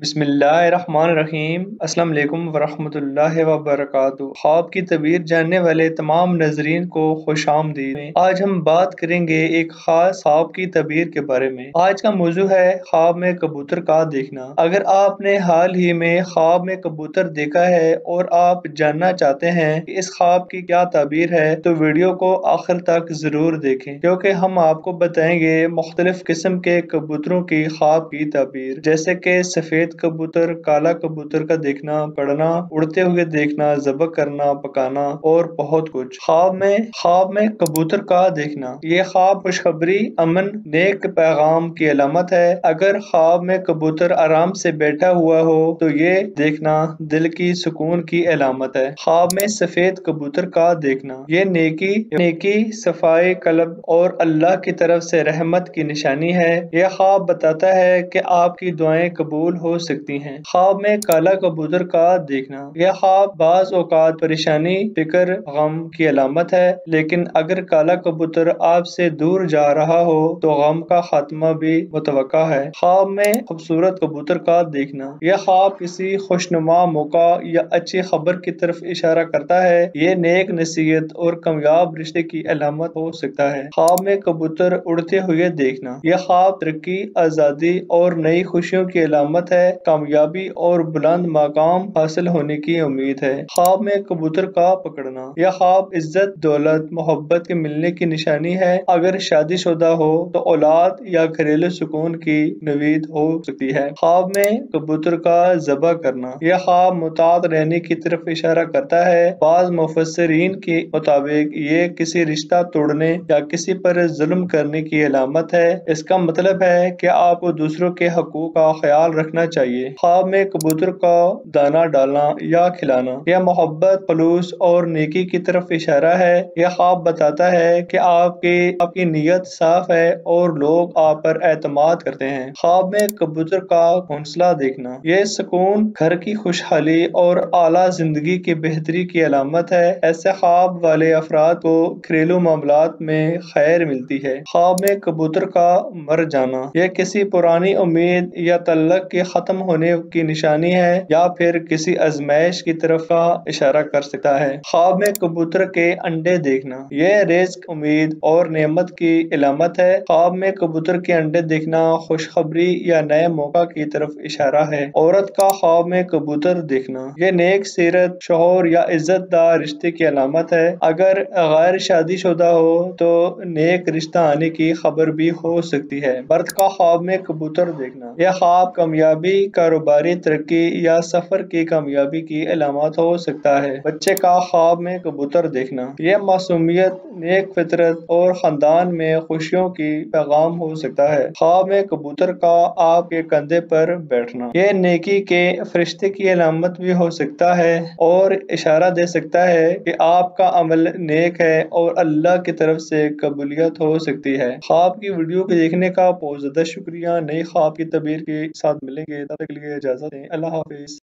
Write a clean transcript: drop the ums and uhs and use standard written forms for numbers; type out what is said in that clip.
بسم اللہ الرحمن الرحیم۔ السلام علیکم ورحمۃ اللہ وبرکاتہ۔ خواب کی تعبیر جاننے والے تمام ناظرین کو خوش آمدید۔ آج ہم بات کریں گے ایک خاص خواب کی تعبیر کے بارے میں۔ آج کا موضوع ہے خواب میں کبوتر کا دیکھنا۔ اگر آپ نے حال ہی میں خواب میں کبوتر دیکھا ہے اور آپ جاننا چاہتے ہیں کہ اس خواب کی کیا تعبیر ہے تو ویڈیو کو آخر تک ضرور دیکھیں، کیونکہ ہم آپ کو بتائیں گے مختلف قسم کے کبوتروں کی خواب کی تعبیر، جیسے کہ سفید کبوتر، کالا کبوتر کا دیکھنا، پڑنا، اڑتے ہوئے دیکھنا، ذبح کرنا، پکانا اور بہت کچھ۔ خواب میں کبوتر کا دیکھنا، یہ خواب خوشخبری، امن، نیک پیغام کی علامت ہے۔ اگر خواب میں کبوتر آرام سے بیٹھا ہوا ہو تو یہ دیکھنا دل کی سکون کی علامت ہے۔ خواب میں سفید کبوتر کا دیکھنا، یہ نیکی، صفائی قلب اور اللہ کی طرف سے رحمت کی نشانی ہے۔ یہ خواب بتاتا ہے کہ آپ کی دعائیں قبول ہو سکتی ہیں۔ خواب میں کالا کبوتر کا دیکھنا، یہ خواب بعض اوقات پریشانی، فکر، غم کی علامت ہے، لیکن اگر کالا کبوتر آپ سے دور جا رہا ہو تو غم کا خاتمہ بھی متوقع ہے۔ خواب میں خوبصورت کبوتر کا دیکھنا، یہ خواب کسی خوشنما موقع یا اچھی خبر کی طرف اشارہ کرتا ہے۔ یہ نیک نصیحت اور کامیاب رشتے کی علامت ہو سکتا ہے۔ خواب میں کبوتر اڑتے ہوئے دیکھنا، یہ خواب ترقی، آزادی اور نئی خوشیوں کی علامت ہے۔ کامیابی اور بلند مقام حاصل ہونے کی امید ہے۔ خواب میں کبوتر کا پکڑنا، یہ خواب عزت، دولت، محبت کے ملنے کی نشانی ہے۔ اگر شادی شدہ ہو تو اولاد یا گھریلو سکون کی نوید ہو سکتی ہے۔ خواب میں کبوتر کا ذبح کرنا، یہ خواب مطاعت رہنے کی طرف اشارہ کرتا ہے۔ بعض مفسرین کے مطابق یہ کسی رشتہ توڑنے یا کسی پر ظلم کرنے کی علامت ہے۔ اس کا مطلب ہے کہ آپ کو دوسروں کے حقوق کا خیال رکھنا چاہیے۔ خواب میں کبوتر کو دانہ ڈالنا یا کھلانا، یہ محبت، خلوص اور نیکی کی طرف اشارہ ہے۔ یہ خواب بتاتا ہے کہ آپ کی نیت صاف ہے اور لوگ آپ پر اعتماد کرتے ہیں۔ خواب میں کبوتر کا گھونسلہ دیکھنا، یہ سکون، گھر کی خوشحالی اور اعلیٰ زندگی کی بہتری کی علامت ہے۔ ایسے خواب والے افراد کو گھریلو معاملات میں خیر ملتی ہے۔ خواب میں کبوتر کا مر جانا، یہ کسی پرانی امید یا تعلق کے ختم ہونے کی نشانی ہے یا پھر کسی آزمائش کی طرف کا اشارہ کر سکتا ہے۔ خواب میں کبوتر کے انڈے دیکھنا، یہ رزق، امید اور نعمت کی علامت ہے۔ خواب میں کبوتر کے انڈے دیکھنا خوشخبری یا نئے موقع کی طرف اشارہ ہے۔ عورت کا خواب میں کبوتر دیکھنا، یہ نیک سیرت، شوہر یا عزت دار رشتے کی علامت ہے۔ اگر غیر شادی شدہ ہو تو نیک رشتہ آنے کی خبر بھی ہو سکتی ہے۔ مرد کا خواب میں کبوتر دیکھنا، یہ خواب کامیابی، کاروباری ترقی یا سفر کی کامیابی کی علامت ہو سکتا ہے۔ بچے کا خواب میں کبوتر دیکھنا، یہ معصومیت، نیک فطرت اور خاندان میں خوشیوں کی پیغام ہو سکتا ہے۔ خواب میں کبوتر کا آپ کے کندھے پر بیٹھنا، یہ نیکی کے فرشتے کی علامت بھی ہو سکتا ہے اور اشارہ دے سکتا ہے کہ آپ کا عمل نیک ہے اور اللہ کی طرف سے قبولیت ہو سکتی ہے۔ خواب کی ویڈیو کو دیکھنے کا بہت زیادہ شکریہ۔ نئی خواب کی تعبیر کے ساتھ ملیں گے، تب تک کے لیے اجازت دیں۔ اللہ حافظ۔